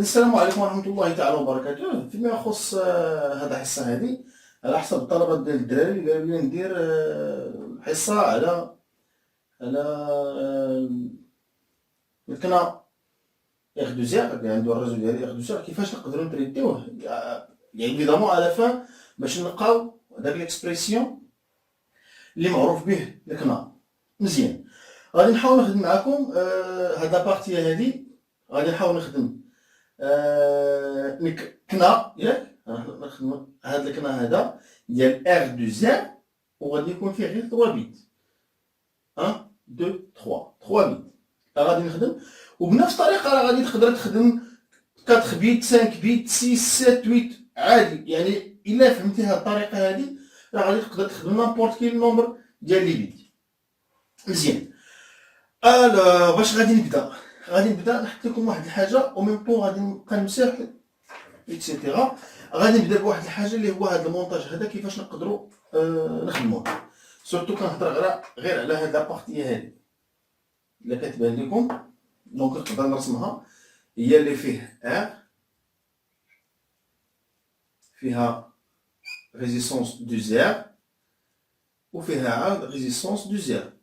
السلام عليكم ورحمة الله تعالى وبركاته. فيما يخص هذا الحصة هذه على حسب الطلبات ديال الدراري قالوا لي ندير حصة على الكنا اخ دو زير اللي عنده الريزو ديال اخ دو زير كيفاش نقدروا نتريتيوه يعني ايفيدامون على فان باش نلقاو داك ليكسبرسيون اللي معروف به الكنا مزيان. غادي نحاول نخدم معكم هاد لابارتي هادي غادي نحاول نخدم كنا ياك نخدم هاد الكنا هذا ديال ار دو زير وغادي يكون فيه غير 3 بيت 1 2 3 بيت غادي نخدم وبنفس الطريقه راه غادي تقدر تخدم 4 بيت 5 بيت 6 7 8 عادي. يعني الا فهمتي هاد الطريقه هادي راه غادي تقدر تخدم نابورت كيل نومبر ديال لي بيت مزيان. باش غادي نبدا نحط لكم واحد الحاجه او ميم طون غادي نبقى نمسح اكسيتيرا. غادي نبدا بواحد الحاجه اللي هو هذا المونتاج هذا كيفاش نقدروا نخدموه سورتو كنهضر غير على هاد لابارتي هادي اللي كتبان لكم دونك نقدر نرسمها هي اللي فيه فيها ريزيستونس دو زير وفيها عاد ريزيستونس دو زير.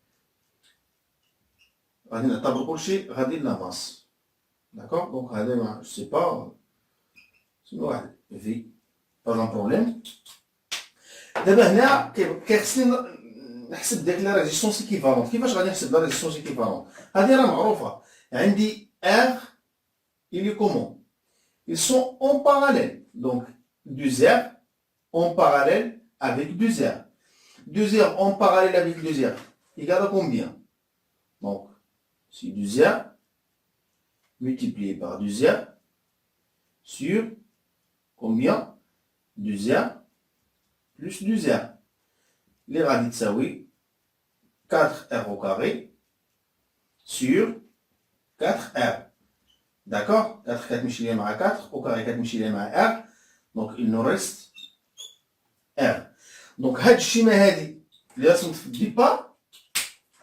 غادي نعتبر كلشي غادي لافاس داكوغ. دونك هذا ما سي با سمي واحد في با بروبليم. دابا هنا كيخصني نحسب داك لا ريزيستونس ايكيفالونت. كيفاش غادي نحسب لا ريزيستونس ايكيفالونت؟ هذه راه معروفه. عندي R il est comment? Ils sont en parallèle. Donc du zère en parallèle avec du zère. Du zère en parallèle avec du zère égale à combien? Donc c'est du zère multiplié par du zère sur combien? Du zère plus du zère. Les radis تساوي 4R au carré sur 4R. D'accord? 4 مشي ليا مع 4 au carré 4 مشي ليا مع R. Donc il nous reste R. Donc هاد الشيمة هادي اللي رسمت في الديبار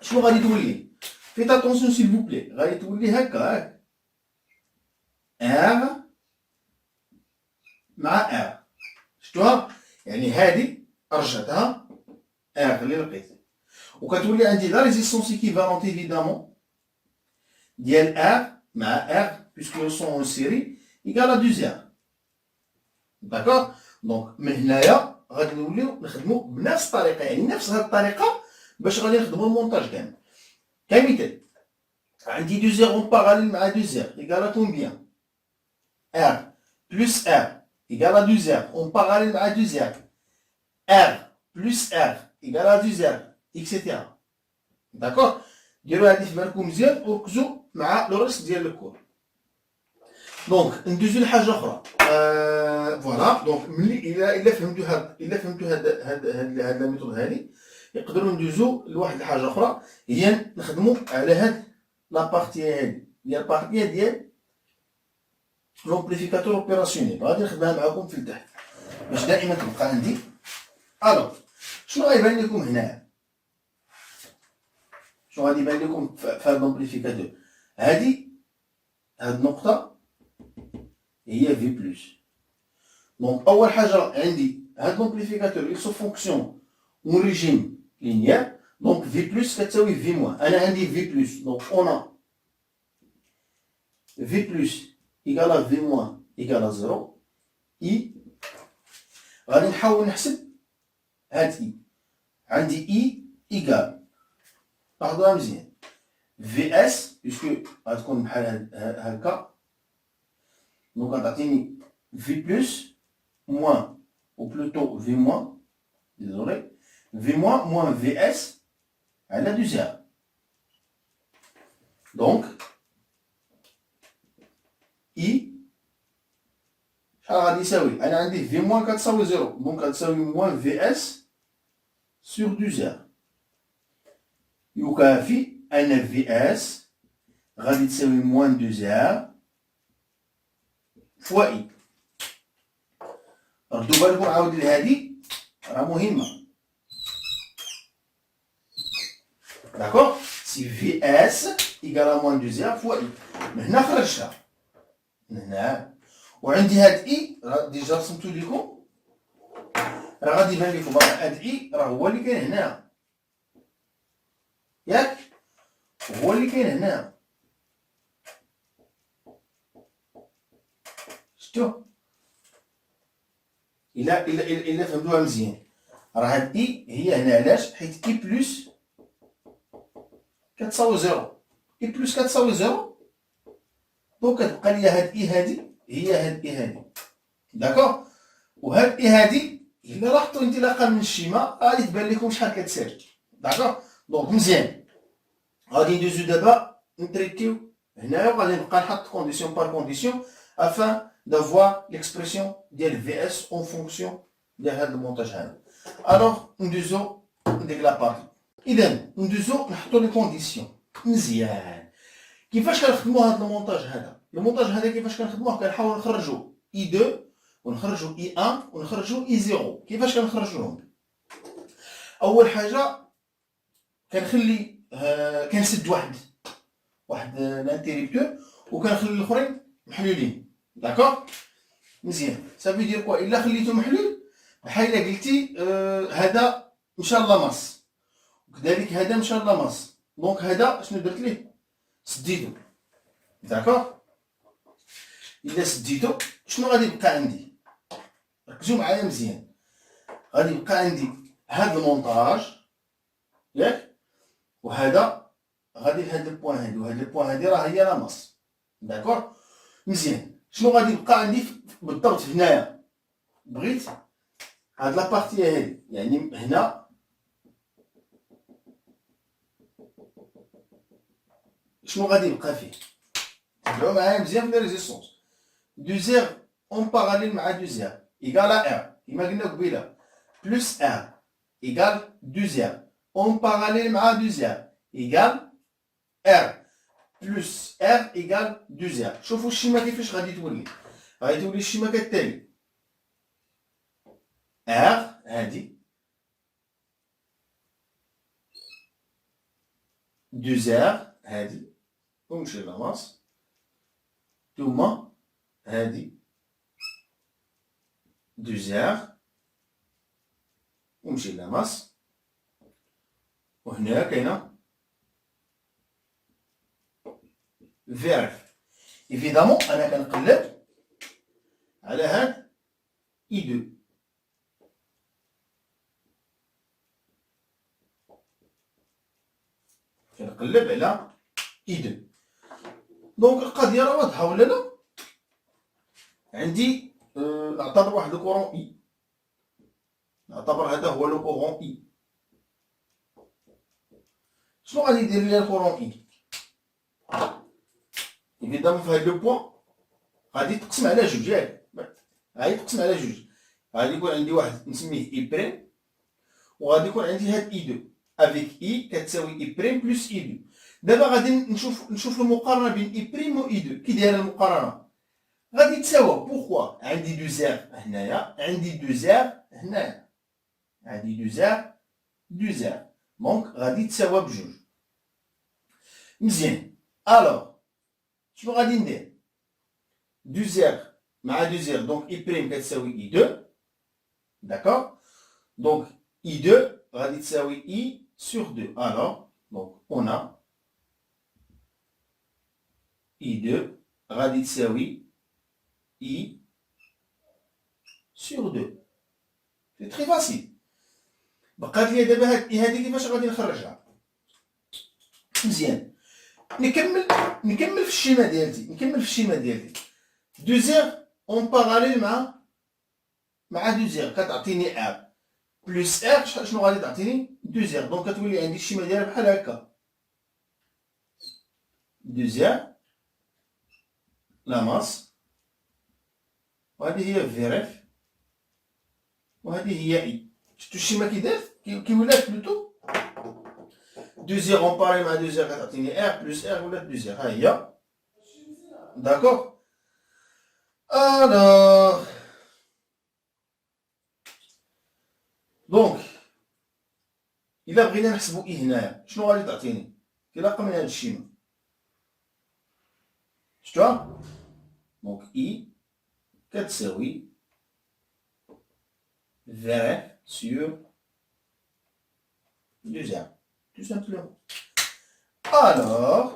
شنو غادي تولي؟ فيت اتونسيون سيل فو بلي. غادي تولي هكا R مع R. شفتوها؟ يعني هادي رجعتها R اللي لقيت وكتولي عندي لا ريزيستونس ايكيفالونت ايفيدامون ديال R مع R puisque ils sont en série égale à 2 R. D'accord? Donc من هنايا غادي نوليو نخدمو بنفس الطريقه يعني نفس هاد الطريقه باش غادي نخدمو المونتاج كامل. كمثال عندي 2 زير اون باراليل مع 2 زير égale à combien? R plus R égale à 2 زير اون باراليل مع 2 زير R plus R égale à 2 زير etc. داكور؟ ديروا هادي في بالكم مزيان وركزوا مع لو ريست ديال الكور. دونك ندوزو لحاجه اخرى. فوالا دونك ملي الا فهمتوا هاد لا ميثود هادي يقدروا ندوزو لواحد الحاجه اخرى هي نخدموا على هاد لابارتي هادي هي البارتيه ديال لومبليفيكاتور اوبيراسيونيل. غادي نخدمها معكم في التحت باش دائما تبقى عندي. الو شنو غيبان لكم هنا؟ شنو غادي يبان لكم في هاد لومبليفيكاتور؟ هاد النقطه هي في بلس. دونك اول حاجه عندي هاد لومبليفيكاتور il se fonctionne en régime linéaire. دونك في بلس كتساوي في موان. انا عندي في بلس دونك اون في بلس ايكال ا في موان ايكال ا 0 اي. غادي نحاول نحسب هاد اي. عندي اي ايكال لاحظوها مزيان في اس بيسكو غتكون بحال هكا. دونك غتعطيني في بلس موان ou plutôt V moins, désolé, V moins VS à la 2 R. Donc, I, شحال غادي يساوي؟ أنا عندي V moins كتساوي 0 دونك غتساوي moins VS sur 2 R. يكافي أن VS غادي تساوي moins 2 R fois I. ردوا بالكم عاود لهادي راه مهمه. داكوغ سي في اس ايكال ا موان 2 زير فوا اي. من هنا خرجتها هنا وعندي هاد اي ديجا رسمتو ليكم راه غادي يبان لكم هاد اي راه هو اللي كاين هنا ياك هو اللي كاين هنا شفتو الا فهمتوها مزيان راه هاد اي هي هنا علاش حيت اي بلس كتساوي زيرو اي بلس كتساوي زيرو دونك كتبقى ليا هاد اي هادي هي هاد اي هادي داكوغ وهاد اي هادي الا لاحظتوا انطلاقا من الشيما غادي تبان لكم شحال كتساوي داكوغ دونك مزيان غادي ندوزو دابا نتريتيو هنايا وغادي نبقى نحط كونديسيون بار كونديسيون افان d'avoir l'expression ديال VS en fonction ديال هاد المونتاج هذا الوغ ندوزو ديك لابارتي اذا ندوزو نحطو لي كونديسيون مزيان كيفاش كنخدمو هاد المونتاج هذا المونتاج هذا كيفاش كنخدموه كنحاول نخرجو اي 2 ونخرجو اي 1 ونخرجو اي 0 كيفاش كنخرجوهم اول حاجه كنخلي كنسد واحد الانتيريبتور وكنخلي الاخرين محلولين داكوغ مزيان صافي دير كوا الا خليته محلول بحال الا قلتي هذا مشى لاماس وكذلك هذا مشى لاماس دونك هذا شنو درت ليه سديتو داكوغ الا سديتو شنو غادي يبقى عندي ركزوا معايا مزيان غادي يبقى عندي هذا المونتاج ياك وهذا غادي لهاد البوان هادي وهاد البوان هادي راه هي لاماس داكوغ مزيان شنو غادي يبقى عندي بالضبط هنايا بغيت هاد لابارتي هادي يعني هنا شنو غادي يبقى فيه تبعوا معايا مزيان في لي ريزيستونس دو زير اون باراليل مع دو زير ايكال ار كيما قلنا قبيله بلس ار ايكال دو زير اون باراليل مع دو زير ايكال ار بلس ار ايكال دو زير شوفوا الشيما كيفاش غادي تولي الشيما كالتالي ار هادي دو زير هادي ونمشي لاماس ثم هادي دو زير ونمشي لاماس وهنا كاينه فيرف ايفيدامون انا كنقلب على هاد اي 2 كنقلب على اي 2 دونك القضيه راه واضحه ولا لا عندي نعتبر واحد الكورون اي نعتبر هذا هو لو كورون اي شنو غادي يدير لي الكورون اي ايفيدامون في هاد لو بوين غادي تقسم على جوج ياك غادي تقسم على جوج غادي يكون عندي واحد نسميه اي بريم وغادي يكون عندي هاد اي 2 افيك اي كتساوي اي بريم بلس اي 2 دابا غادي نشوف المقارنه بين اي بريم و اي 2 كي دايره المقارنه غادي تساوي بوغكوا عندي دو زير هنايا عندي دو زير هنايا عندي دو زير دونك غادي تساوي بجوج مزيان الوغ شنو غادي ندير دو زير مع دو زير دونك اي بريم كتساوي اي 2 داكوغ دونك اي 2 غادي تساوي اي sur 2 alors donc on a i2 غادي تساوي i sur 2 c'est très facile بقات لي دابا هاد i هادي كيفاش غادي نخرجها مزيان نكمل في الشيما ديالتي دو زير اون باراليل مع دو زير كتعطيني ار بلس ار شنو غادي تعطيني دو زير دونك كتولي عندي الشيما ديالها بحال هكا دو زير لا ماس وهذه هي في رف وهذه هي اي شفتو الشيما كي دار كي ولات بلوتو دو زير اون باراليل مع دو زير كتعطيني ار بلس ار ولات دو زير ها هي داكوغ الوغ دونك الا بغينا نحسبو اي هنايا شنو غادي تعطيني كي لاقا من هاد الشيما شفتوها Donc I كتساوي VRF sur 2R, tout simplement. Alors,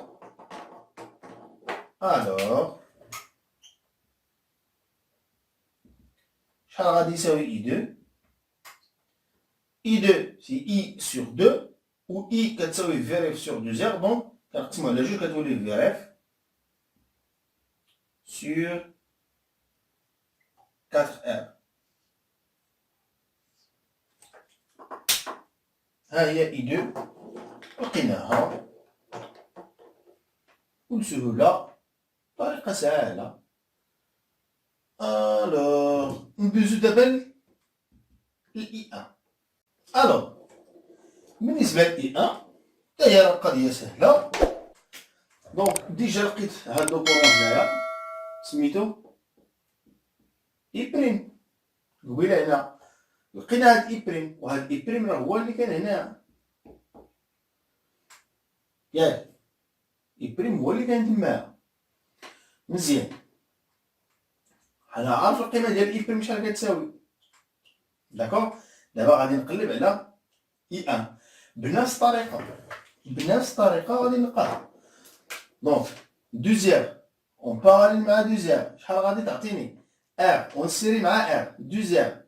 شحال غادي يساوي I2 I2 c'est I sur 2 ou I كتساوي VRF sur 2R, donc كنقسمو على جوج كتولي VRF sur 4R. ها هي I2 لقيناها بسهولة طريقة سهلة. Alors ندوزو دابا ل I1. Alors بالنسبة ل I1 حتى هي القضية سهلة. دونك ديجا لقيت هاد لو كورون هنايا سميتو I بريم. قبيلة هنا لقينا هاد I بريم، وهاد I بريم راه هو اللي كان هنا، ياك I بريم هو اللي كان تمايا. مزيان، حنا عارف القيمة ديال I بريم شحال كتساوي. داكوغ، دابا غادي نقلب على I1 بنفس الطريقة غادي نلقاها. دونك دوزيام اون باراليل مع دوزيام شحال غادي تعطيني ار اون سيري مع ار دوزيام.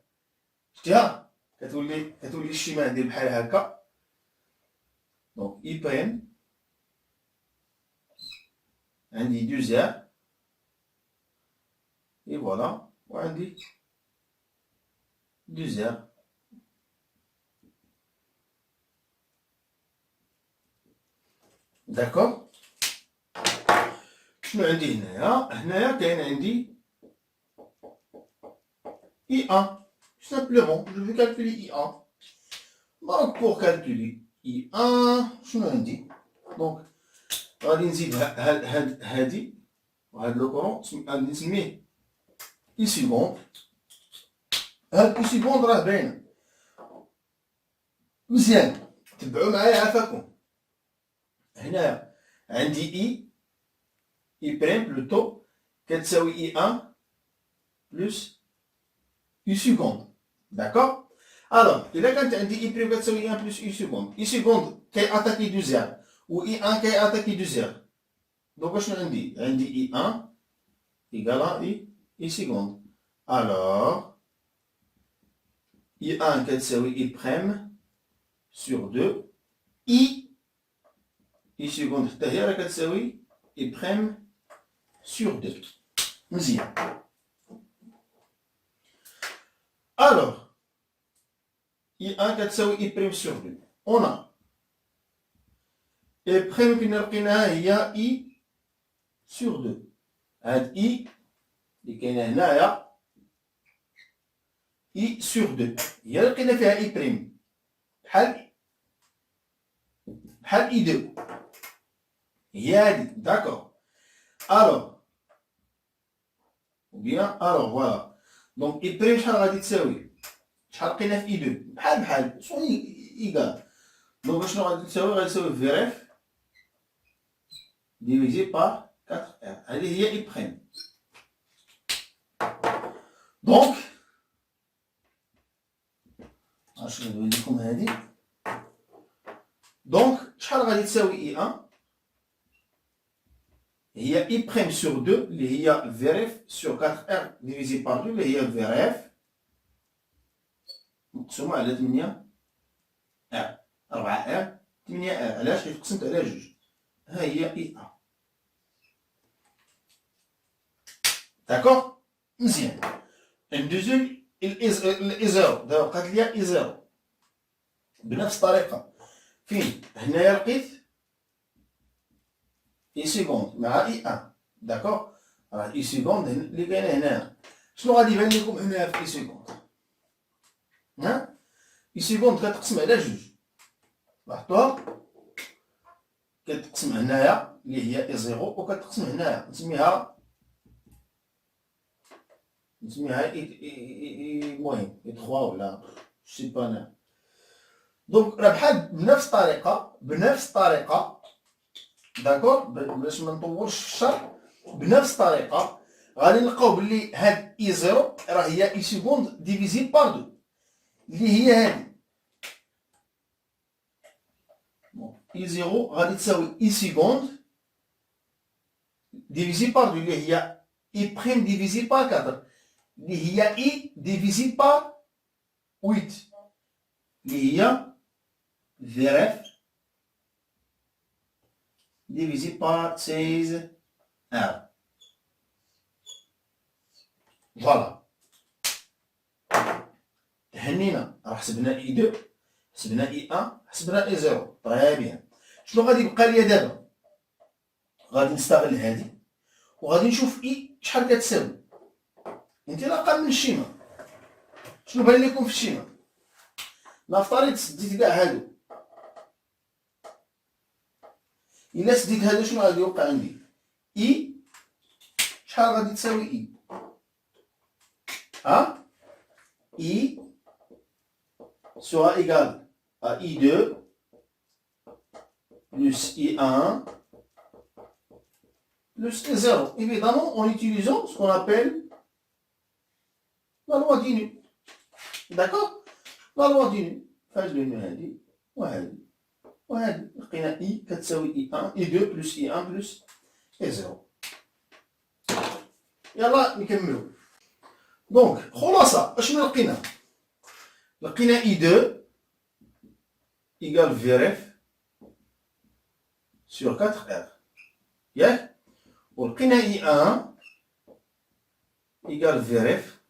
شتيها كتولي الشيما ندير بحال هكا. دونك اي بريم عندي دوزيام اي فوالا، وعندي دوزيام. داكوغ، شنو عندي هنايا كاين عندي I1 simplement. Je vais calculer I1. Donc pour calculer I1 شنو عندي؟ دونك غادي نزيد هادي وهاد لو كورون غادي نسميه I سيكوند. هاد I سيكوند راه باينة مزيان، تبعو معايا عافاكم. هنايا عندي I بريم بلوتو كتساوي I1 بلس I سيكوند. داكوغ. الوغ إلا كانت عندي I بريم كتساوي I1 بلس I سيكوند، I سيكوند كيأتاكي دو زير و I1 كيأتاكي دو زير، دونك شنو عندي؟ عندي I1 إيكالا I سيكوند. الوغ I1 كتساوي I بريم سور 2 I سيكوند حتى هي راه كتساوي I بريم سور 2. مزيان. Alors, I1 كتساوي I بريم سور 2. On a I بريم كنا لقيناها هي I سور 2. هاد I اللي كاينة هنايا I سور 2 هي اللي لقينا فيها I بريم بحال I2 هي هادي. داكوغ. Alors ou bien alors voilà. دونك I بريم شحال غادي تساوي؟ شحال لقينا في I2 بحال سون إيكال. دونك شنو غادي تساوي؟ غادي تساوي في RF ديفيزي بار 4R. هذه هي I بريم. دونك شنو ندوي لكم هادي. دونك شحال غادي تساوي I1 هي I بريم سور 2 اللي هي VRF سور 4R ديفيزي بار 2 اللي هي VRF مقسومة على 8R 4R 8R. علاش؟ حيت قسمت على جوج. ها هي I1. داكوغ. مزيان. ندوزو الإزيرو. دابا بقات ليا إزيرو بنفس الطريقة. فين؟ هنايا لقيت I سيكوند مع I1. داكوغ. راه I سيكوند اللي كاينة هنايا. شنو غادي يبان لكم هنايا في I سيكوند؟ ها؟ I سيكوند كتقسم على جوج. لاحظتوها؟ كتقسم هنايا اللي هي I زيرو وكتقسم هنايا نسميها المهم I 3 ولا شي با انا. دونك راه بحال بنفس الطريقة. داكور. باش ما نطولش في الشرح، بنفس الطريقة غادي نلقاو بلي هاد اي زيرو راه هي اي سكوند ديفيزي بار دو اللي هي هادي. اي زيرو غادي تساوي اي سكوند ديفيزي بار دو اللي هي اي بريم ديفيزي بار 4 اللي هي اي ديفيزي بار 8 اللي هي في divisé par 16 R. Voilà. هنينا راه حسبنا اي 2 حسبنا اي 1 حسبنا اي 0 طري بيان. شنو غادي يبقى ليا دابا؟ غادي نستغل هادي وغادي نشوف اي شحال كتساوي انطلاقا من الشيما. شنو بان لكم في الشيما؟ نفترض سديت كاع هادو، إلا سديت هادو شنو غادي يوقع عندي؟ إي شحال غادي تساوي إي؟ ها؟ إي sera égal à I2 plus I1 plus I0. Évidemment, en utilisant ce qu'on appelle la loi du nu. D'accord? La loi du nu. فهاد لو نو هادي وهادي وهادي لقينا اي كتساوي اي 1 اي 2 بلس اي 1 بلس اي 0. يلا نكملو. دونك خلاصة اشنو لقينا؟ لقينا اي 2 ايكال في ريف سور 4 ار ياك، ولقينا اي 1 ايكال في ريف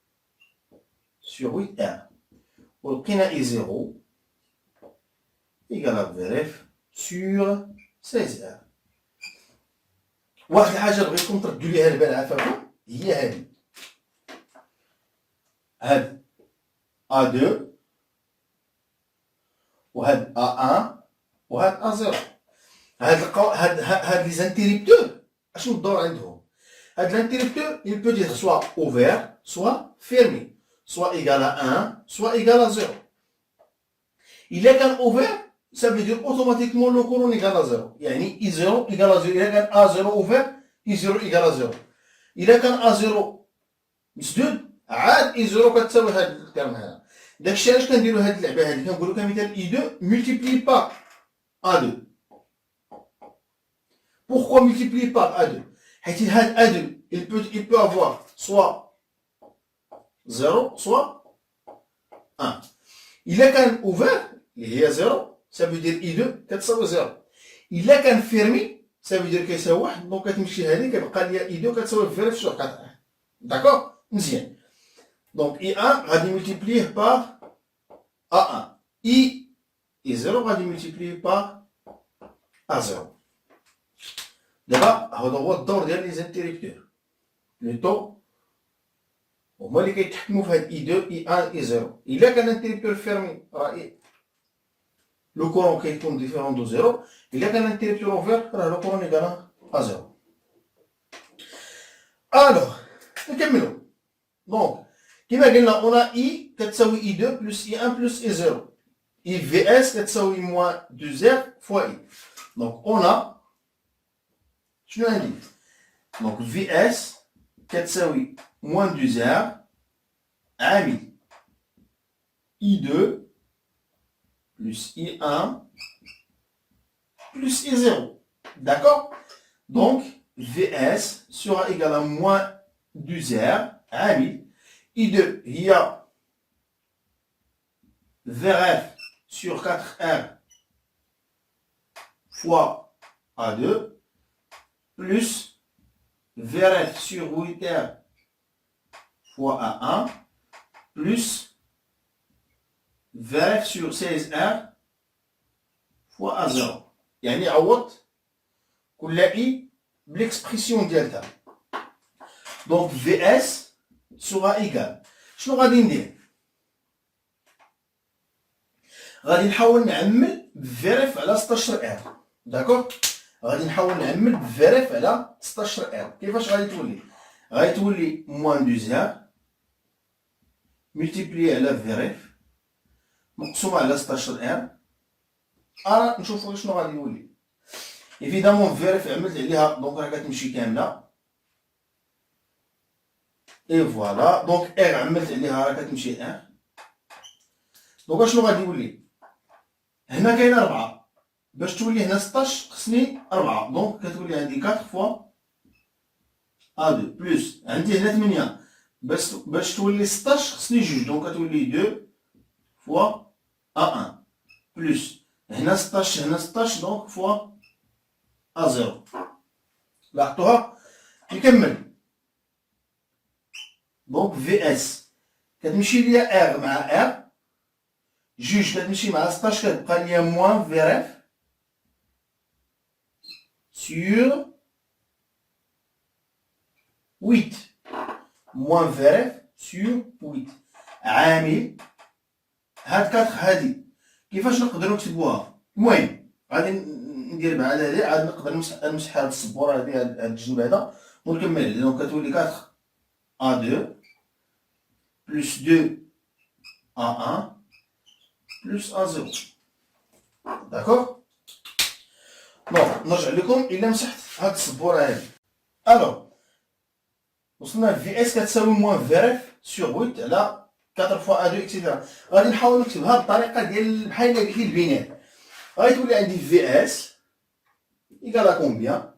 سور 8 ار، ولقينا اي 0 égal à VRF sur 16R. واحد الحاجة بغيتكم تردوا ليها البال عافاكم هي هادي. هاد A2 وهاد A1 وهاد A0. هاد لي زانتيريبتور اشنو الدور عندهم؟ هاد l'intérrupteur il peut dire soit ouvert soit fermé, soit égal à 1 soit égal à 0. إلا كان ouvert ça veut dire automatiquement le courant égal à 0. يعني I0 égal à 0. إذا كان A0 ouvert I0 égal à 0. إذا كان A0 مسدود عاد I0 كتساوي هاد الترم هذا. داكشي علاش كنديرو هاد اللعبة هادي كنقولو كمثال I2 multiplié par A2. Pourquoi multiplier par A2? حيت هاد A2 il peut avoir soit 0 soit 1. إلا كان ouvert اللي هي 0 ça veut dire I2 كتساوي 0. إلا كان فيرمي ça veut dire كيساوي 1 دونك كتمشي هذه كتبقى ليا I2 كتساوي في ريف سور 4. داكوغ مزيان. دونك I1 غادي ملتيبليه بار A1 I0 غادي ملتيبليه بار A0. دابا هذا هو الدور ديال لي زانتيريكتور بلوتو هما اللي كيتحكموا في هاد I2 I1 I0. إلا كان انتيريكتور فيرمي راه لو كورون كيكون ديفيرون دو 0. إلا كان انتيريكتور اوفير راه لو كورون إيكال ا 0. الوغ نكملو. دونك كيما قلنا اون اي كتساوي اي 2 بلس اي 1 بلس اي 0. اي في اس كتساوي موان 2 زر فوا اي. دونك اون شنو عندي؟ دونك في اس كتساوي موان 2 زر عامل اي 2 plus I1 plus I0. D'accord? Donc, VS sera égal à moins 2R, عامل I2 هي VRF sur 4R fois A2 plus VRF sur 8R fois A1 plus VRF sur 16R fois A0. يعني عوضت كل اي بالاكسبرسيون ديالها. دونك في اس سوغا ايكال شنو غادي ندير؟ غادي نحاول نعمل فيريف على 16 ار. داكوغ غادي نحاول نعمل فيريف على 16 ار. كيفاش غادي تولي؟ غادي تولي موان 2 زر ملتيبلي على فيريف مقسومة على 16 ار. نشوفو شنو غادي يولي. ايفيدامون فيريف عملت عليها دونك راه كتمشي كاملة Et voilà. Donc R عملت عليها راه كتمشي R. دونك اشنو غادي يولي؟ هنا كاين 4. باش تولي هنا 16 خصني 4. دونك كتولي عندي 4 فوا A2 بلس عندي هنا 8. باش تولي 16 خصني 2. دونك كتولي 2 فوا A1 بلس هنا 16 هنا 16 دونك فوا A0. لاحظتوها؟ نكمل. دونك في اس كتمشي ليا ار مع ار، جوج كتمشي مع 16 كتبقى ليا موان في اف سور 8 موان في اف سور 8 عامل هاد 4 هادي كيفاش نقدروا نكتبوها؟ المهم غادي ندير مع هادي عاد نقدر نمسح هاد السبوره هادي هاد الجنب هذا ونكمل. دونك كتولي 4 A2 plus 2 A1 plus A0. D'accord? Bon, نرجع لكم إلا مسحت هاد السبورة هادي. ألوغ وصلنا في اس كتساوي موان في اف سور 8 على 4 فوا A2 اكسيتيرا. غادي نحاول نكتبها بالطريقة ديال بحال اللي كاين البناء. غادي تولي عندي في اس إيكالا كومبيان؟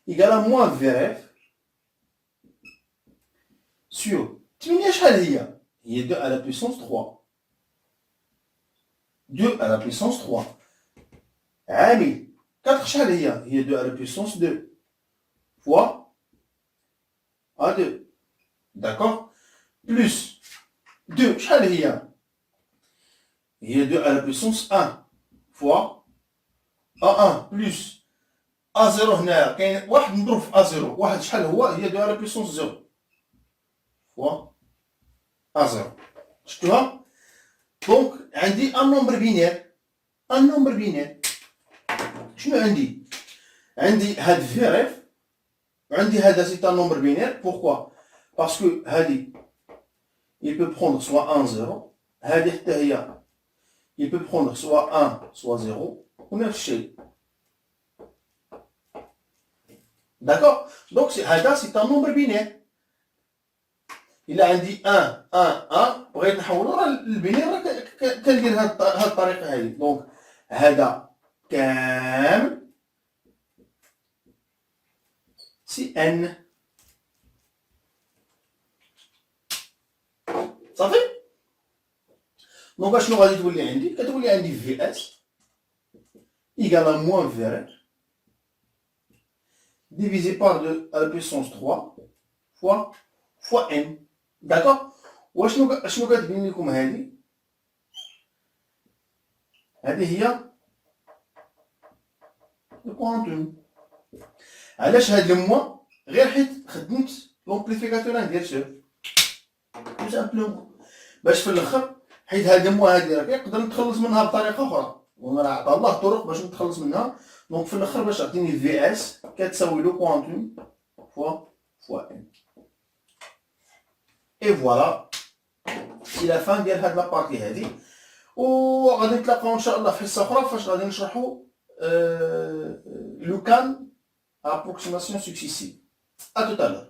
إيكالا موان في اف سور 8 شحال هي؟ هي 2 à la puissance 3. 2 à la puissance 3. عامل 4 شحال هي؟ هي 2 à la puissance 2 fois A2. D'accord? Plus 2 شحال هي؟ هي 2 à la puissance 1 fois A1 plus A0 هنا كاين واحد نضرب في A0. واحد شحال هو؟ هي 2 à la puissance 0 fois A0. شفتوها؟ دونك عندي ان نومبر بينير. ان نومبر بينير شنو عندي؟ عندي هاد في اف وعندي هذا سي ان نومبر بينير. بوركوا؟ باسكو هادي il peut prendre soit 1 0 هادي حتى هي il peut prendre soit 1 soit 0 ونفس الشيء. داكور؟ دونك هذا سي ان نومبر بينير. إلا عندي 1 1 1 بغيت نحولو راه البنير راه كندير هاد الطريقة هادي. دونك هذا كامل سي ان. صافي؟ دونك اشنو غادي تولي عندي؟ كتولي عندي في اس إيكالا موان في ار divisé par 2 à la puissance 3 fois n. داكوغ؟ واشنو كتبين لكم هادي؟ هادي هي الكوانتوم. علاش هاد الموا؟ غير حيت خدمت لومبليفيكاتور ندير سور تو سامبلومون باش في الاخر حيت هاد الموا هادي راه كنقدر نتخلص منها بطريقه اخرى وراه عطا الله طرق باش نتخلص منها. دونك في الاخر باش تعطيني في اس كتساوي لو كوانتوم فوا ان. اي فوالا سي لا فان ديال هاد لابارتي هادي. وغادي نتلاقاو ان شاء الله في حصه اخرى فاش غادي نشرحو لو كان approximation successive. À tout à l'heure.